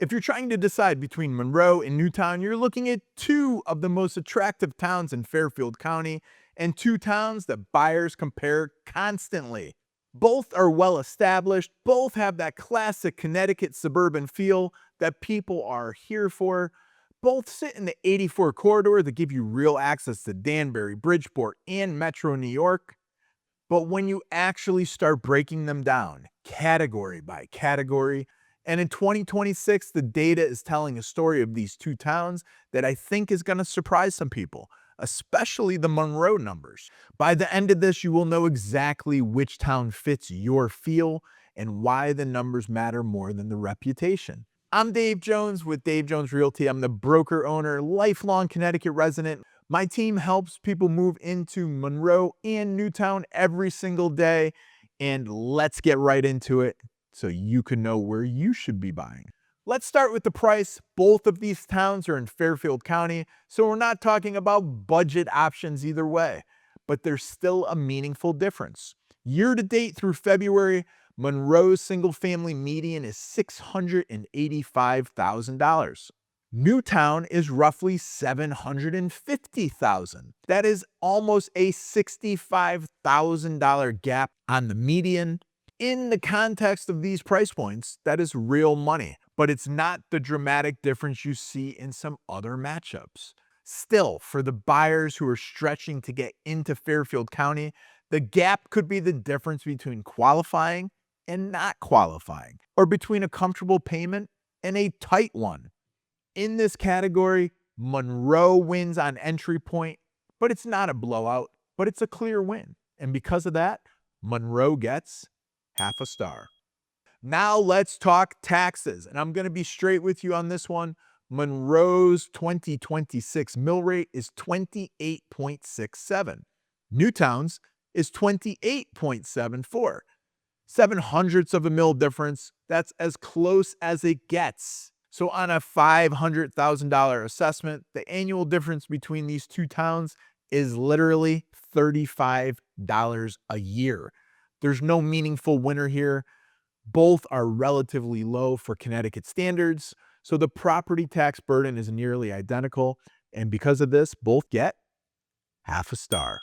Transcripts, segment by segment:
If you're trying to decide between Monroe and Newtown, you're looking at two of the most attractive towns in Fairfield County and two towns that buyers compare constantly. Both are well established, both have that classic Connecticut suburban feel that people are here for. Both sit in the 84 corridor that give you real access to Danbury, Bridgeport, and Metro New York. But when you actually start breaking them down, category by category, and in 2026, the data is telling a story of these two towns that I think is going to surprise some people, especially the Monroe numbers. By the end of this, you will know exactly which town fits your feel and why the numbers matter more than the reputation. I'm Dave Jones with Dave Jones Realty. I'm the broker owner, lifelong Connecticut resident. My team helps people move into Monroe and Newtown every single day. And let's get right into it so you can know where you should be buying. Let's start with the price. Both of these towns are in Fairfield County, so we're not talking about budget options either way, but there's still a meaningful difference. Year to date through February, Monroe's single-family median is $685,000. Newtown is roughly $750,000. That is almost a $65,000 gap on the median. In the context of these price points, that is real money, but it's not the dramatic difference you see in some other matchups. Still, for the buyers who are stretching to get into Fairfield County, the gap could be the difference between qualifying and not qualifying, or between a comfortable payment and a tight one. In this category, Monroe wins on entry point, but it's not a blowout, but it's a clear win. And because of that, Monroe gets half a star. Now let's talk taxes, and I'm going to be straight with you on this one. Monroe's 2026 mill rate is 28.67. Newtown's is 28.74. 0.07 of a mill difference. That's as close as it gets. So on a $500,000 assessment, the annual difference between these two towns is literally $35 a year. There's no meaningful winner here. Both are relatively low for Connecticut standards, so the property tax burden is nearly identical, and because of this, both get half a star.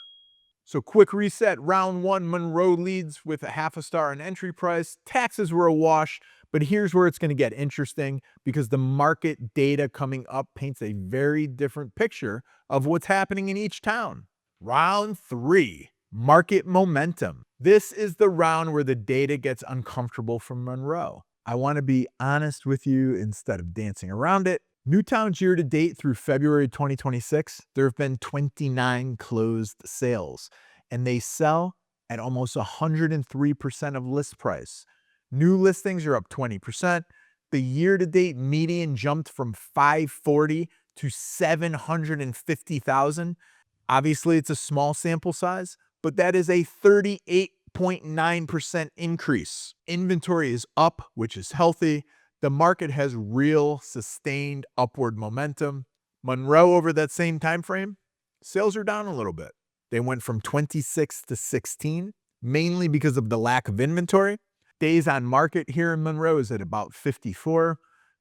So quick reset, round one, Monroe leads with a half a star on entry price. Taxes were a wash, but here's where it's going to get interesting because the market data coming up paints a very different picture of what's happening in each town. Round three, market momentum. This is the round where the data gets uncomfortable for Monroe. I want to be honest with you instead of dancing around it. Newtown's year to date through February 2026, there have been 29 closed sales, and they sell at almost 103% of list price. New listings are up 20%. The year to date median jumped from 540 to 750,000. Obviously, it's a small sample size, but that is a 38.9% increase. Inventory is up, which is healthy. The market has real sustained upward momentum. Monroe, over that same time frame, sales are down a little bit. They went from 26 to 16, mainly because of the lack of inventory. Days on market here in Monroe is at about 54.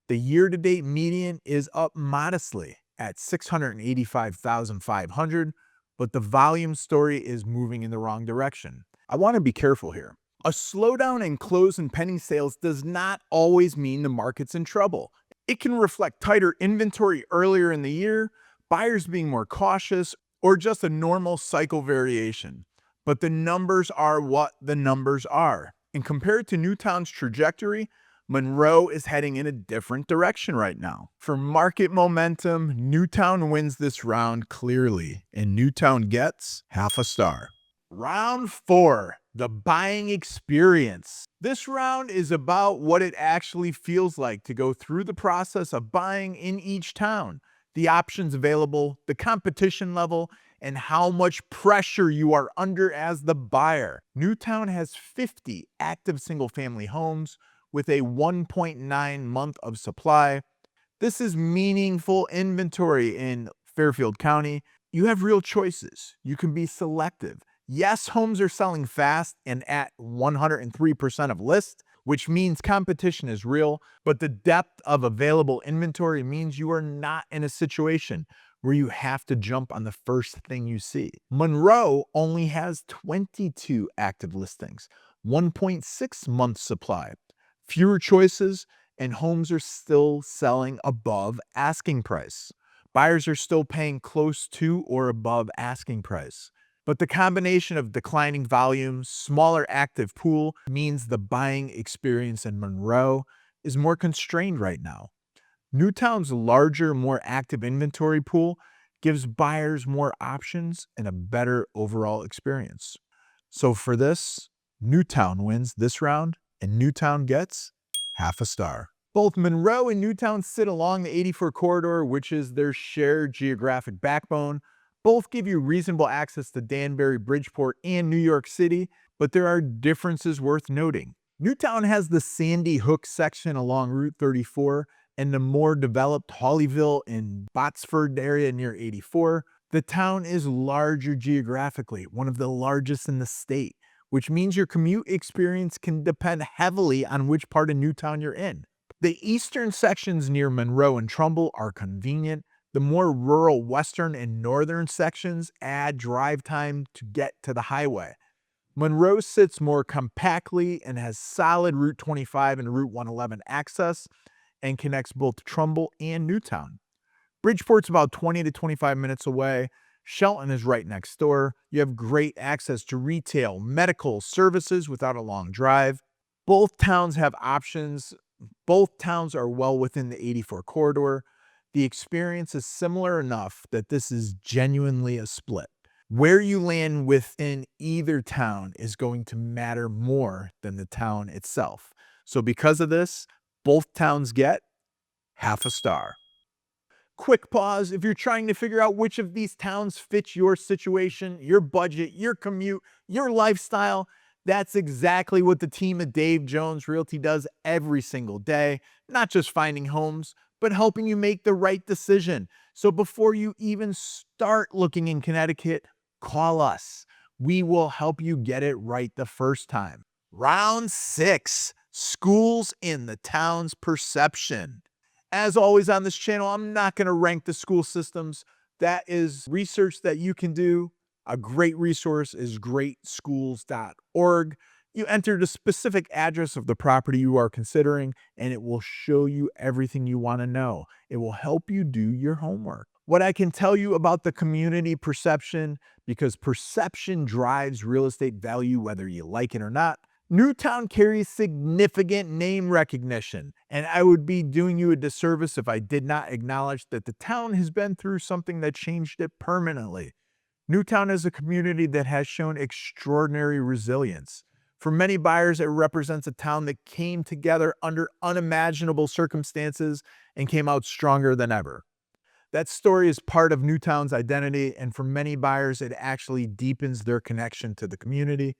The year-to-date median is up modestly at 685,500, but the volume story is moving in the wrong direction. I want to be careful here. A slowdown in close and pending sales does not always mean the market's in trouble. It can reflect tighter inventory earlier in the year, buyers being more cautious, or just a normal cycle variation. But the numbers are what the numbers are. And compared to Newtown's trajectory, Monroe is heading in a different direction right now. For market momentum, Newtown wins this round clearly, and Newtown gets half a star. Round four, the buying experience. This round is about what it actually feels like to go through the process of buying in each town, the options available, the competition level, and how much pressure you are under as the buyer. Newtown has 50 active single-family homes with a 1.9 month of supply. This is meaningful inventory in Fairfield County. You have real choices. You can be selective. Yes, homes are selling fast and at 103% of list. which means competition is real, but the depth of available inventory means you are not in a situation where you have to jump on the first thing you see. Monroe only has 22 active listings, 1.6 month supply, fewer choices, and homes are still selling above asking price. Buyers are still paying close to or above asking price. But the combination of declining volume, smaller active pool means the buying experience in Monroe is more constrained right now. Newtown's larger, more active inventory pool gives buyers more options and a better overall experience. So for this, Newtown wins this round, and Newtown gets half a star. Both Monroe and Newtown sit along the 84 corridor, which is their shared geographic backbone. Both give you reasonable access to Danbury, Bridgeport, and New York City, but there are differences worth noting. Newtown has the Sandy Hook section along Route 34 and the more developed Hollyville and Botsford area near 84. The town is larger geographically, one of the largest in the state, which means your commute experience can depend heavily on which part of Newtown you're in. The eastern sections near Monroe and Trumbull are convenient. The more rural western and northern sections add drive time to get to the highway. Monroe sits more compactly and has solid Route 25 and Route 111 access and connects both Trumbull and Newtown. Bridgeport's about 20 to 25 minutes away. Shelton is right next door. You have great access to retail, medical services without a long drive. Both towns have options. Both towns are well within the 84 corridor. The experience is similar enough that this is genuinely a split. Where you land within either town is going to matter more than the town itself. So because of this, both towns get half a star. Quick pause. If you're trying to figure out which of these towns fits your situation, your budget, your commute, your lifestyle, that's exactly what the team at Dave Jones Realty does every single day. Not just finding homes, but helping you make the right decision. So before you even start looking in Connecticut, call us. We will help you get it right the first time. Round 6, schools in the town's perception. As always on this channel, I'm not going to rank the school systems. That is research that you can do. A great resource is greatschools.org. You enter the specific address of the property you are considering, and it will show you everything you want to know. It will help you do your homework. What I can tell you about the community perception, because perception drives real estate value whether you like it or not. Newtown carries significant name recognition, and I would be doing you a disservice if I did not acknowledge that the town has been through something that changed it permanently. Newtown is a community that has shown extraordinary resilience. For many buyers, it represents a town that came together under unimaginable circumstances and came out stronger than ever. That story is part of Newtown's identity, and for many buyers, it actually deepens their connection to the community.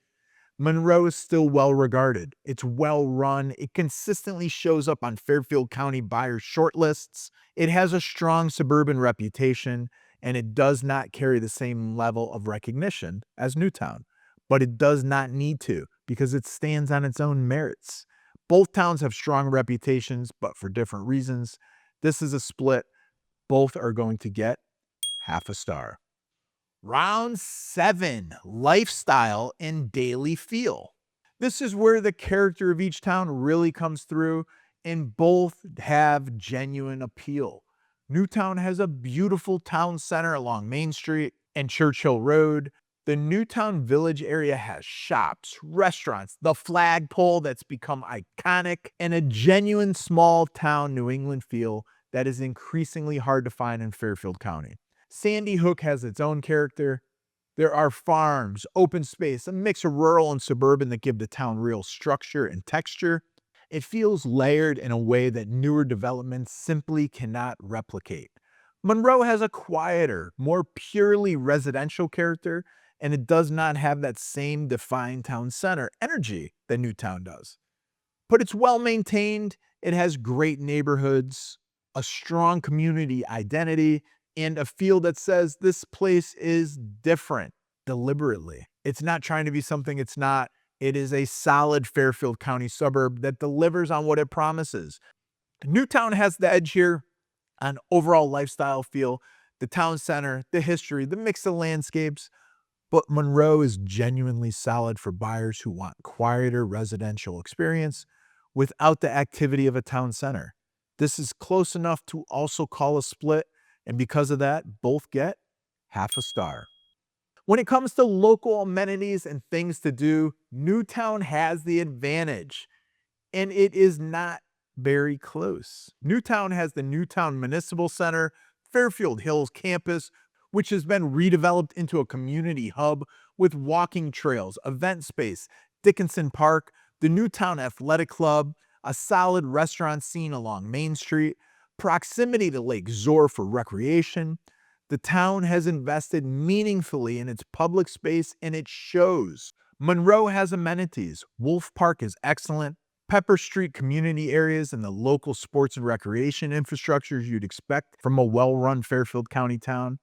Monroe is still well regarded. It's well run. It consistently shows up on Fairfield County buyer shortlists. It has a strong suburban reputation, and it does not carry the same level of recognition as Newtown. But it does not need to, because it stands on its own merits. Both towns have strong reputations, but for different reasons. This is a split. Both are going to get half a star. Round 7, lifestyle and daily feel. This is where the character of each town really comes through, and both have genuine appeal. Newtown has a beautiful town center along Main Street and Churchill Road. The Newtown Village area has shops, restaurants, the flagpole that's become iconic, and a genuine small town New England feel that is increasingly hard to find in Fairfield County. Sandy Hook has its own character. There are farms, open space, a mix of rural and suburban that give the town real structure and texture. It feels layered in a way that newer developments simply cannot replicate. Monroe has a quieter, more purely residential character, and it does not have that same defined town center energy that Newtown does. But it's well maintained, it has great neighborhoods, a strong community identity, and a feel that says this place is different deliberately. It's not trying to be something it's not. It is a solid Fairfield County suburb that delivers on what it promises. Newtown has the edge here on overall lifestyle feel, the town center, the history, the mix of landscapes. But Monroe is genuinely solid for buyers who want quieter residential experience without the activity of a town center. This is close enough to also call a split, and because of that, both get half a star. When it comes to local amenities and things to do, Newtown has the advantage, and it is not very close. Newtown has the Newtown Municipal Center, Fairfield Hills campus, which has been redeveloped into a community hub with walking trails, event space, Dickinson Park, the Newtown Athletic Club, a solid restaurant scene along Main Street, proximity to Lake Zor for recreation. The town has invested meaningfully in its public space, and it shows. Monroe has amenities. Wolf Park is excellent. Pepper Street community areas and the local sports and recreation infrastructures you'd expect from a well-run Fairfield County town.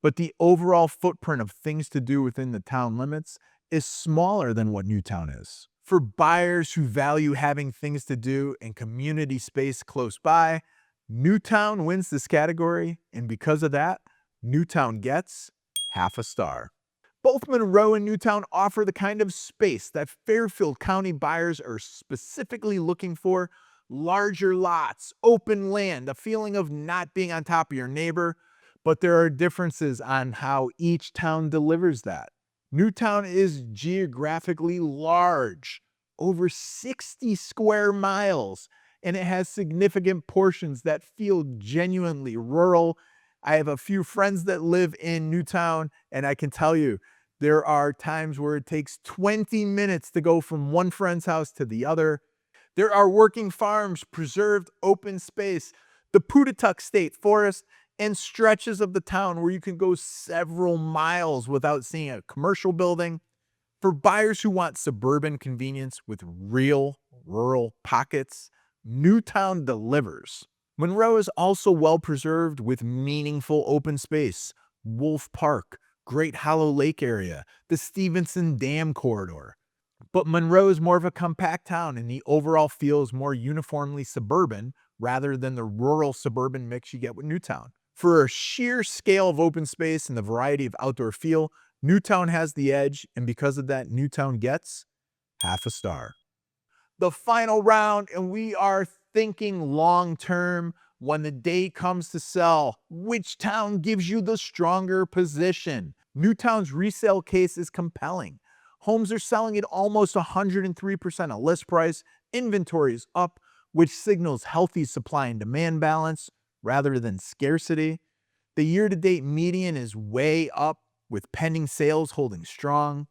But the overall footprint of things to do within the town limits is smaller than what Newtown is. For buyers who value having things to do and community space close by, Newtown wins this category, and because of that, Newtown gets half a star. Both Monroe and Newtown offer the kind of space that Fairfield County buyers are specifically looking for: larger lots, open land, a feeling of not being on top of your neighbor. But there are differences on how each town delivers that. Newtown is geographically large, over 60 square miles, and it has significant portions that feel genuinely rural. I have a few friends that live in Newtown, and I can tell you, there are times where it takes 20 minutes to go from one friend's house to the other. There are working farms, preserved open space, the Putatuck State Forest, and stretches of the town where you can go several miles without seeing a commercial building. For buyers who want suburban convenience with real rural pockets, Newtown delivers. Monroe is also well preserved with meaningful open space. Wolf Park, Great Hollow Lake area, the Stevenson Dam corridor. But Monroe is more of a compact town, and the overall feel is more uniformly suburban rather than the rural suburban mix you get with Newtown. For a sheer scale of open space and the variety of outdoor feel, Newtown has the edge, and because of that, Newtown gets half a star. The final round, and we are thinking long term. When the day comes to sell, which town gives you the stronger position? Newtown's resale case is compelling. Homes are selling at almost 103% of list price. Inventory is up, which signals healthy supply and demand balance rather than scarcity. The year-to-date median is way up, with pending sales holding strong.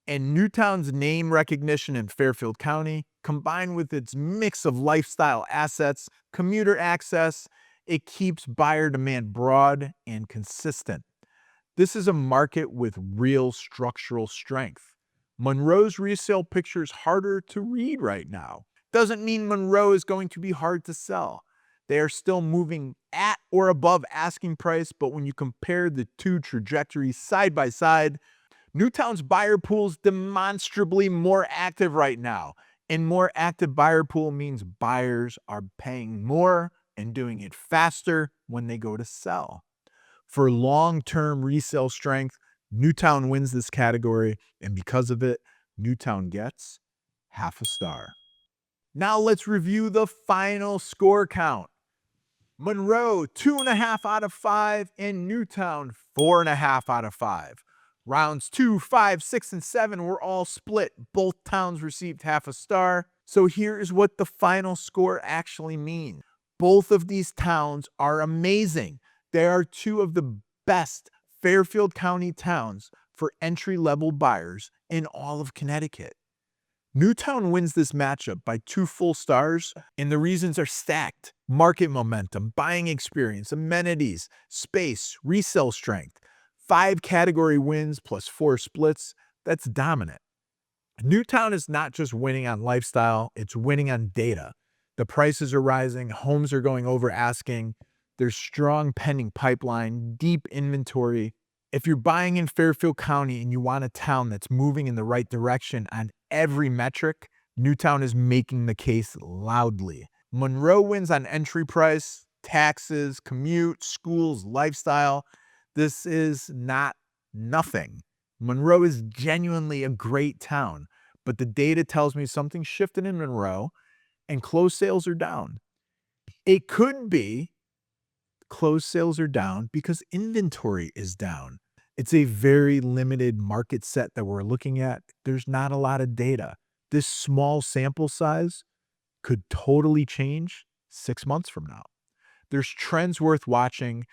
And Newtown's name recognition in Fairfield County, combined with its mix of lifestyle assets, commuter access, it keeps buyer demand broad and consistent. This is a market with real structural strength. Monroe's resale picture is harder to read right now. Doesn't mean Monroe is going to be hard to sell. They are still moving at or above asking price, but when you compare the two trajectories side by side, Newtown's buyer pool is demonstrably more active right now. And more active buyer pool means buyers are paying more and doing it faster when they go to sell. For long-term resale strength, Newtown wins this category, and because of it, Newtown gets half a star. Now let's review the final score count. Monroe, 2.5 out of 5, and Newtown, 4.5 out of 5. Rounds 2, 5, 6, and 7 were all split. Both towns received half a star. So here is what the final score actually means. Both of these towns are amazing. They are two of the best Fairfield County towns for entry-level buyers in all of Connecticut. Newtown wins this matchup by 2 full stars, and the reasons are stacked. Market momentum, buying experience, amenities, space, resale strength. 5 category wins plus 4 splits. That's dominant. Newtown is not just winning on lifestyle, it's winning on data. The prices are rising, homes are going over asking, there's strong pending pipeline, deep inventory. If you're buying in Fairfield County and you want a town that's moving in the right direction on every metric, Newtown is making the case loudly. Monroe wins on entry price, taxes, commute, schools, lifestyle. This is not nothing. Monroe is genuinely a great town, but the data tells me something shifted in Monroe and closed sales are down. It could be closed sales are down because inventory is down. It's a very limited market set that we're looking at. There's not a lot of data. This small sample size could totally change 6 months from now. There's trends worth watching.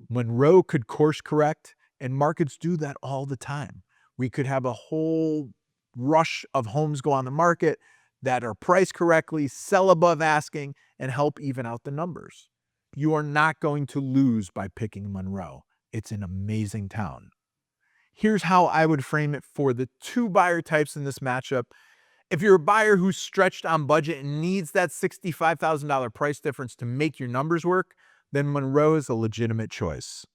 Monroe could course correct, and markets do that all the time. We could have a whole rush of homes go on the market that are priced correctly, sell above asking, and help even out the numbers. You are not going to lose by picking Monroe. It's an amazing town. Here's how I would frame it for the two buyer types in this matchup. If you're a buyer who's stretched on budget and needs that $65,000 price difference to make your numbers work, then Monroe is a legitimate choice.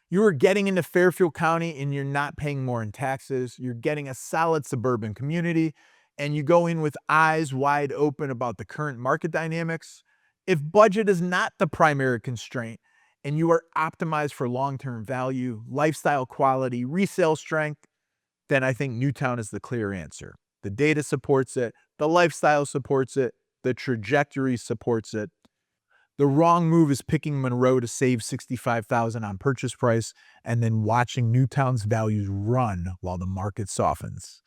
You are getting into Fairfield County and you're not paying more in taxes. You're getting a solid suburban community, and you go in with eyes wide open about the current market dynamics. If budget is not the primary constraint and you are optimized for long-term value, lifestyle quality, resale strength, then I think Newtown is the clear answer. The data supports it, the lifestyle supports it, the trajectory supports it. The wrong move is picking Monroe to save $65,000 on purchase price and then watching Newtown's values run while the market softens.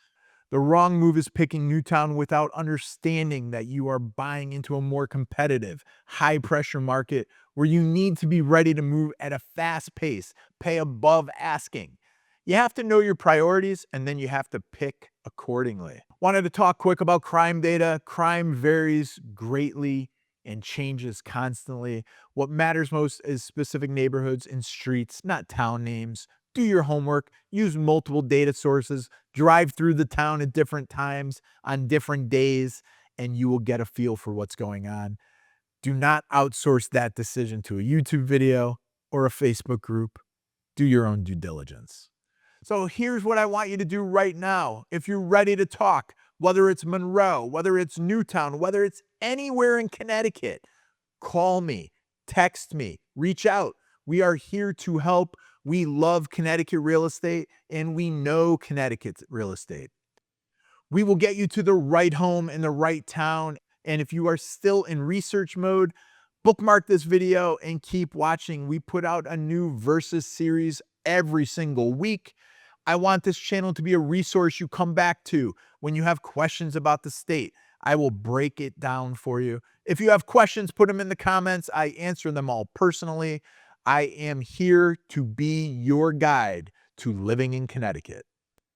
The wrong move is picking Newtown without understanding that you are buying into a more competitive, high-pressure market where you need to be ready to move at a fast pace, pay above asking. You have to know your priorities, and then you have to pick accordingly. Wanted to talk quick about crime data. Crime varies greatly and changes constantly. What matters most is specific neighborhoods and streets, not town names. Do your homework, use multiple data sources, drive through the town at different times on different days, and you will get a feel for what's going on. Do not outsource that decision to a YouTube video or a Facebook group. Do your own due diligence. So here's what I want you to do right now. If you're ready to talk, whether it's Monroe, whether it's Newtown, whether it's anywhere in Connecticut, call me, text me, reach out. We are here to help. We love Connecticut real estate, and we know Connecticut real estate. We will get you to the right home in the right town. And if you are still in research mode, bookmark this video and keep watching. We put out a new Versus series every single week. I want this channel to be a resource you come back to when you have questions about the state. I will break it down for you. If you have questions, put them in the comments. I answer them all personally. I am here to be your guide to living in Connecticut.